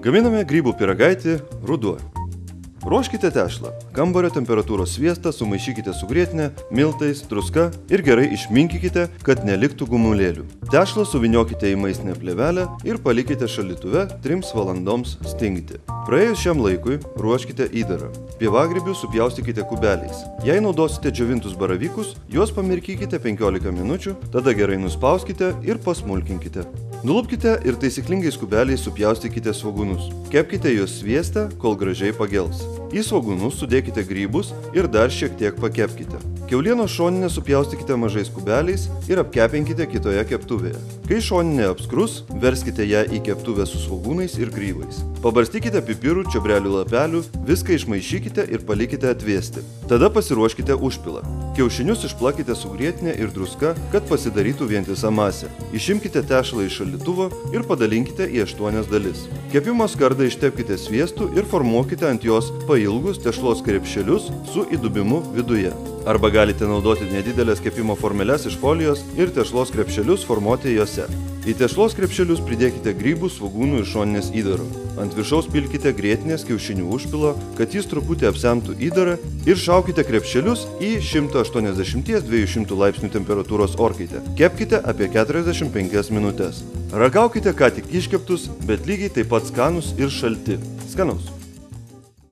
Gaminame grybų pyragaitį ruduo. Ruoškite tešlą. Kambario temperatūros sviestą sumaišykite su grietinė, miltais, druska ir gerai išminkykite, kad neliktų gumulėlių. Tešlą suviniokite į maistinę plėvelę ir palikite šaldytuve 3 valandoms stingti. Praėjus šiam laikui ruoškite įdarą. Pievagrybius supjaustykite kubeliais. Jei naudosite džiovintus baravykus, juos pamirkykite 15 minučių, tada gerai nuspauskite ir pasmulkinkite. Nulupkite ir taisyklingais kubeliais supjaustykite svogūnus. Kepkite juos svieste, kol gražiai pagels. Į svogūnus sudėkite grybus ir dar šiek tiek pakepkite. Kiaulienos šoninę supjaustykite mažais kubeliais ir apkepinkite kitoje keptuvėje. Kai šoninė apskrus, verskite ją į keptuvę su svogūnais ir grybais. Pabarstykite pipirų, čiobrelių lapelių, viską išmaišykite ir palikite atvėsti. Tada pasiruoškite užpilą. Kiaušinius išplakite su grietinė ir druska, kad pasidarytų vientisa masė. Išimkite tešlą iš šaldytuvo ir padalinkite į 8 dalis. Kepimo skardą ištepkite sviestu ir formuokite ant jos pailgus tešlos krepšelius su įdubimu viduje. Arba galite naudoti nedidelės kepimo formeles iš folijos ir tešlos krepšelius formuoti jose. Į tešlos krepšelius pridėkite grybų, svogūnų ir šoninės įdarų. Ant viršaus pilkite grietinės kiaušinių užpilo, kad jis truputį apsemtų įdarą ir šaukite krepšelius į 180–200 laipsnių temperatūros orkaitę. Kepkite apie 45 minutes. Ragaukite ką tik iškeptus, bet lygiai taip pat skanus ir šalti. Skanaus!